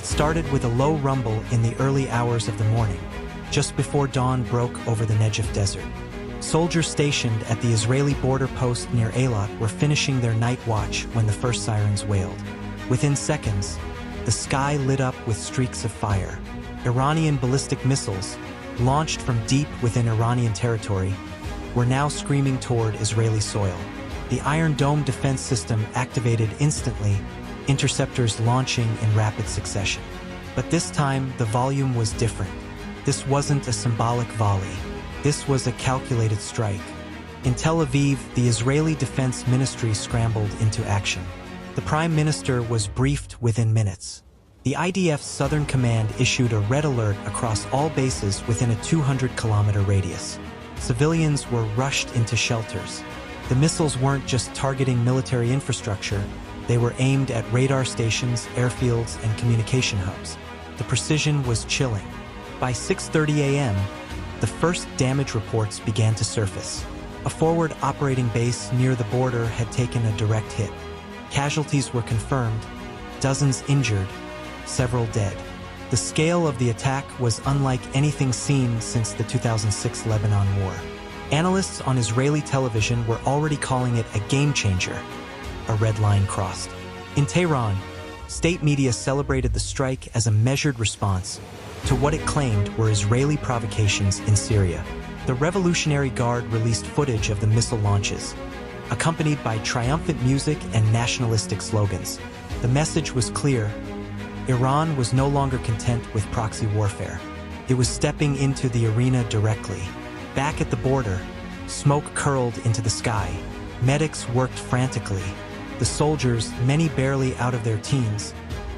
It started with a low rumble in the early hours of the morning, just before dawn broke over the Negev desert. Soldiers stationed at the Israeli border post near Eilat were finishing their night watch when the first sirens wailed. Within seconds, the sky lit up with streaks of fire. Iranian ballistic missiles, launched from deep within Iranian territory, were now screaming toward Israeli soil. The Iron Dome defense system activated instantly, interceptors launching in rapid succession. But this time, the volume was different. This wasn't a symbolic volley. This was a calculated strike. In Tel Aviv, the Israeli Defense Ministry scrambled into action. The Prime Minister was briefed within minutes. The IDF's Southern Command issued a red alert across all bases within a 200-kilometer radius. Civilians were rushed into shelters. The missiles weren't just targeting military infrastructure, they were aimed at radar stations, airfields, and communication hubs. The precision was chilling. By 6:30 a.m., the first damage reports began to surface. A forward operating base near the border had taken a direct hit. Casualties were confirmed, dozens injured, several dead. The scale of the attack was unlike anything seen since the 2006 Lebanon War. Analysts on Israeli television were already calling it a game-changer. A red line crossed. In Tehran, state media celebrated the strike as a measured response to what it claimed were Israeli provocations in Syria. The Revolutionary Guard released footage of the missile launches, accompanied by triumphant music and nationalistic slogans. The message was clear. Iran was no longer content with proxy warfare. It was stepping into the arena directly. Back at the border, smoke curled into the sky. Medics worked frantically. The soldiers, many barely out of their teens,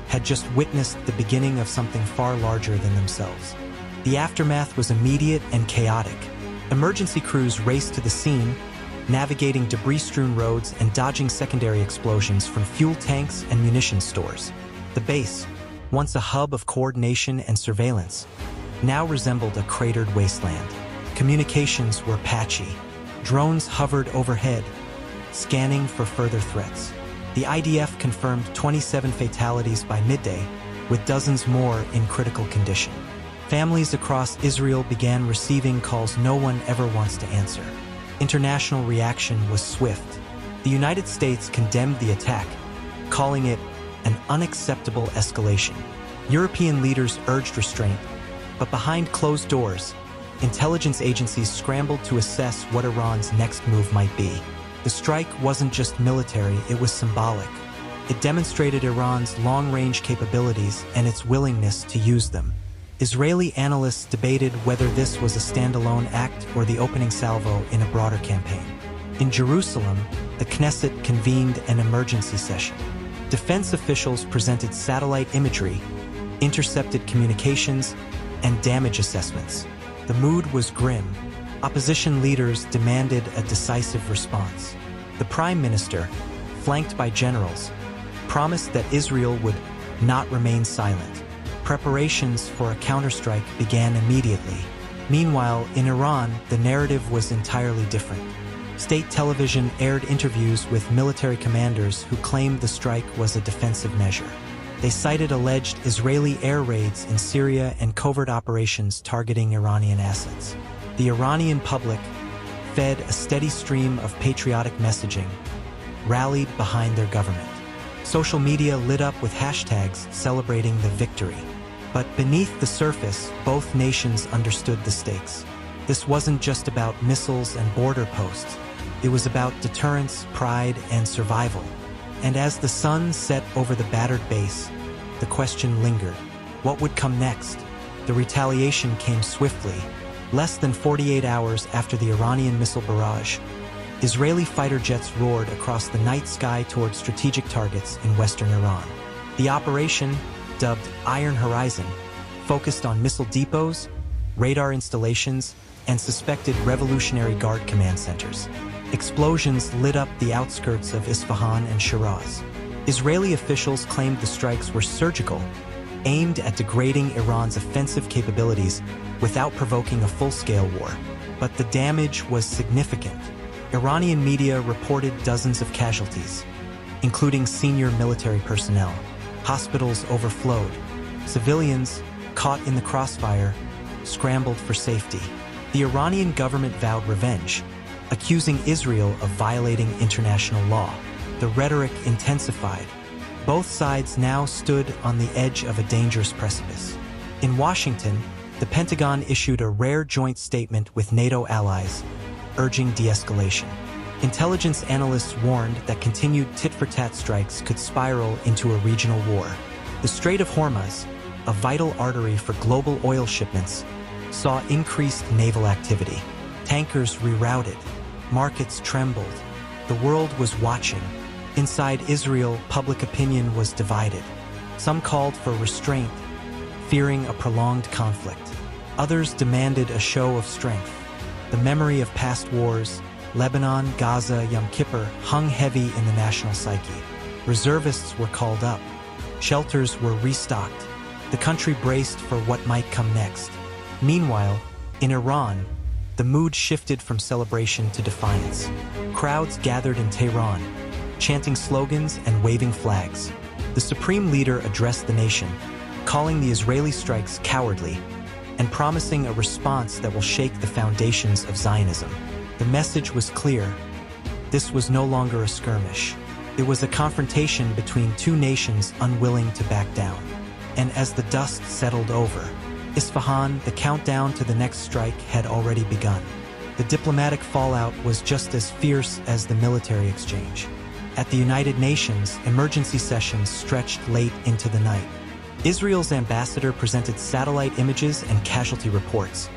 had just witnessed the beginning of something far larger than themselves. The aftermath was immediate and chaotic. Emergency crews raced to the scene, navigating debris-strewn roads and dodging secondary explosions from fuel tanks and munitions stores. The base, once a hub of coordination and surveillance, now resembled a cratered wasteland. Communications were patchy. Drones hovered overhead, scanning for further threats. The IDF confirmed 27 fatalities by midday, with dozens more in critical condition. Families across Israel began receiving calls no one ever wants to answer. International reaction was swift. The United States condemned the attack, calling it an unacceptable escalation. European leaders urged restraint, but behind closed doors, intelligence agencies scrambled to assess what Iran's next move might be. The strike wasn't just military, it was symbolic. It demonstrated Iran's long-range capabilities and its willingness to use them. Israeli analysts debated whether this was a standalone act or the opening salvo in a broader campaign. In Jerusalem, the Knesset convened an emergency session. Defense officials presented satellite imagery, intercepted communications, and damage assessments. The mood was grim. Opposition leaders demanded a decisive response. The Prime Minister, flanked by generals, promised that Israel would not remain silent. Preparations for a counterstrike began immediately. Meanwhile, in Iran, the narrative was entirely different. State television aired interviews with military commanders who claimed the strike was a defensive measure. They cited alleged Israeli air raids in Syria and covert operations targeting Iranian assets. The Iranian public, fed a steady stream of patriotic messaging, rallied behind their government. Social media lit up with hashtags celebrating the victory. But beneath the surface, both nations understood the stakes. This wasn't just about missiles and border posts. It was about deterrence, pride, and survival. And as the sun set over the battered base, the question lingered. What would come next? The retaliation came swiftly. Less than 48 hours after the Iranian missile barrage, Israeli fighter jets roared across the night sky toward strategic targets in western Iran. The operation, dubbed Iron Horizon, focused on missile depots, radar installations, and suspected Revolutionary Guard command centers. Explosions lit up the outskirts of Isfahan and Shiraz. Israeli officials claimed the strikes were surgical, aimed at degrading Iran's offensive capabilities without provoking a full-scale war. But the damage was significant. Iranian media reported dozens of casualties, including senior military personnel. Hospitals overflowed. Civilians, caught in the crossfire, scrambled for safety. The Iranian government vowed revenge, accusing Israel of violating international law. The rhetoric intensified. Both sides now stood on the edge of a dangerous precipice. In Washington, the Pentagon issued a rare joint statement with NATO allies, urging de-escalation. Intelligence analysts warned that continued tit-for-tat strikes could spiral into a regional war. The Strait of Hormuz, a vital artery for global oil shipments, saw increased naval activity. Tankers rerouted. Markets trembled. The world was watching. Inside Israel, public opinion was divided. Some called for restraint, fearing a prolonged conflict. Others demanded a show of strength. The memory of past wars, Lebanon, Gaza, Yom Kippur, hung heavy in the national psyche. Reservists were called up. Shelters were restocked. The country braced for what might come next. Meanwhile, in Iran, the mood shifted from celebration to defiance. Crowds gathered in Tehran, chanting slogans and waving flags. The supreme leader addressed the nation, calling the Israeli strikes cowardly and promising a response that will shake the foundations of Zionism. The message was clear. This was no longer a skirmish. It was a confrontation between two nations unwilling to back down. And as the dust settled over Isfahan, the countdown to the next strike had already begun. The diplomatic fallout was just as fierce as the military exchange. At the United Nations, emergency sessions stretched late into the night. Israel's ambassador presented satellite images and casualty reports,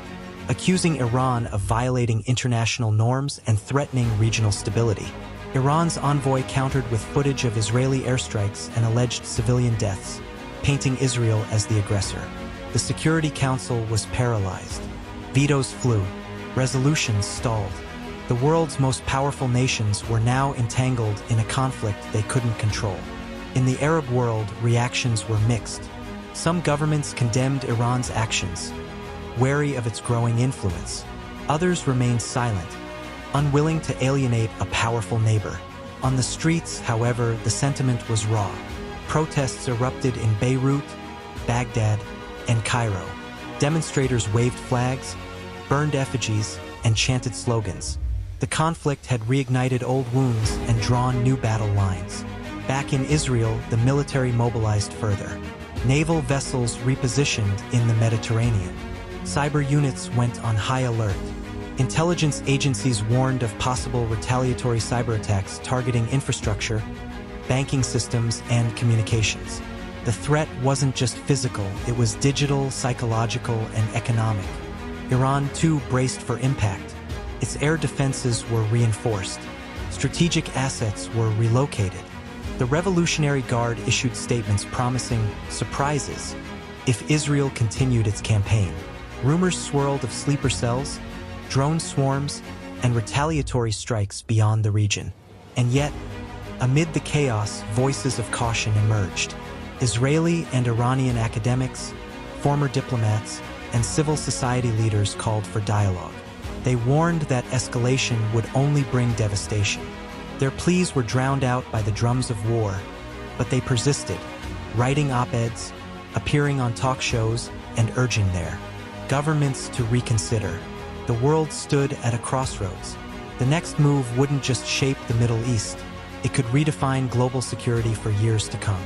accusing Iran of violating international norms and threatening regional stability. Iran's envoy countered with footage of Israeli airstrikes and alleged civilian deaths, painting Israel as the aggressor. The Security Council was paralyzed. Vetoes flew. Resolutions stalled. The world's most powerful nations were now entangled in a conflict they couldn't control. In the Arab world, reactions were mixed. Some governments condemned Iran's actions, wary of its growing influence. Others remained silent, unwilling to alienate a powerful neighbor. On the streets, however, the sentiment was raw. Protests erupted in Beirut, Baghdad, and Cairo. Demonstrators waved flags, burned effigies, and chanted slogans. The conflict had reignited old wounds and drawn new battle lines. Back in Israel, the military mobilized further. Naval vessels repositioned in the Mediterranean. Cyber units went on high alert. Intelligence agencies warned of possible retaliatory cyber attacks targeting infrastructure, banking systems, and communications. The threat wasn't just physical, it was digital, psychological, and economic. Iran, too, braced for impact. Its air defenses were reinforced. Strategic assets were relocated. The Revolutionary Guard issued statements promising surprises if Israel continued its campaign. Rumors swirled of sleeper cells, drone swarms, and retaliatory strikes beyond the region. And yet, amid the chaos, voices of caution emerged. Israeli and Iranian academics, former diplomats, and civil society leaders called for dialogue. They warned that escalation would only bring devastation. Their pleas were drowned out by the drums of war, but they persisted, writing op-eds, appearing on talk shows, and urging their governments to reconsider. The world stood at a crossroads. The next move wouldn't just shape the Middle East, it could redefine global security for years to come.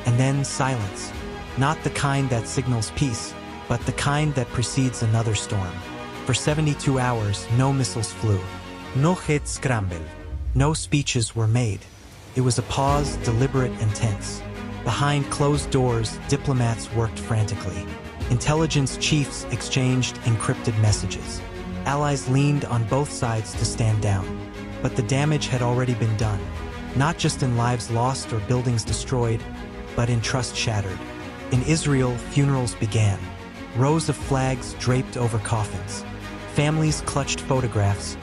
And then silence. Not the kind that signals peace, but the kind that precedes another storm. For 72 hours, no missiles flew. No heads scrambled. No speeches were made. It was a pause, deliberate and tense. Behind closed doors, diplomats worked frantically. Intelligence chiefs exchanged encrypted messages. Allies leaned on both sides to stand down. But the damage had already been done. Not just in lives lost or buildings destroyed, but in trust shattered. In Israel, funerals began. Rows of flags draped over coffins. Families clutched photographs,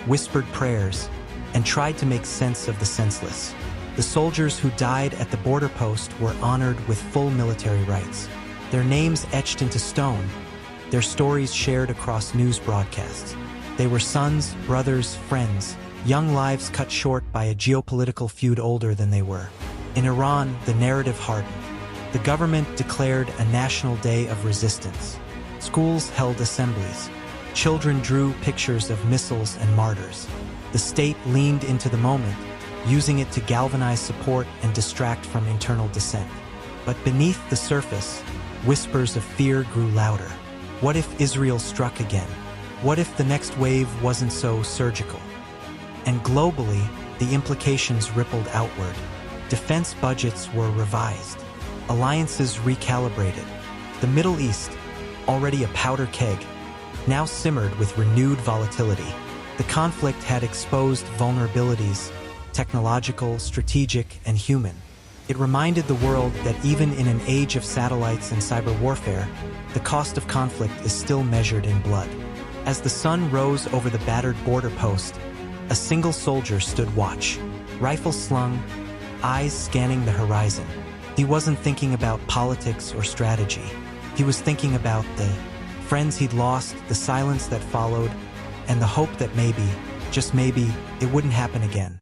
whispered prayers, and tried to make sense of the senseless. The soldiers who died at the border post were honored with full military rights. Their names etched into stone, their stories shared across news broadcasts. They were sons, brothers, friends, young lives cut short by a geopolitical feud older than they were. In Iran, the narrative hardened. The government declared a national day of resistance. Schools held assemblies. Children drew pictures of missiles and martyrs. The state leaned into the moment, using it to galvanize support and distract from internal dissent. But beneath the surface, whispers of fear grew louder. What if Israel struck again? What if the next wave wasn't so surgical? And globally, the implications rippled outward. Defense budgets were revised. Alliances recalibrated. The Middle East, already a powder keg, now simmered with renewed volatility. The conflict had exposed vulnerabilities, technological, strategic, and human. It reminded the world that even in an age of satellites and cyber warfare, the cost of conflict is still measured in blood. As the sun rose over the battered border post, a single soldier stood watch, rifle slung, eyes scanning the horizon. He wasn't thinking about politics or strategy. He was thinking about the friends he'd lost, the silence that followed, and the hope that maybe, just maybe, it wouldn't happen again.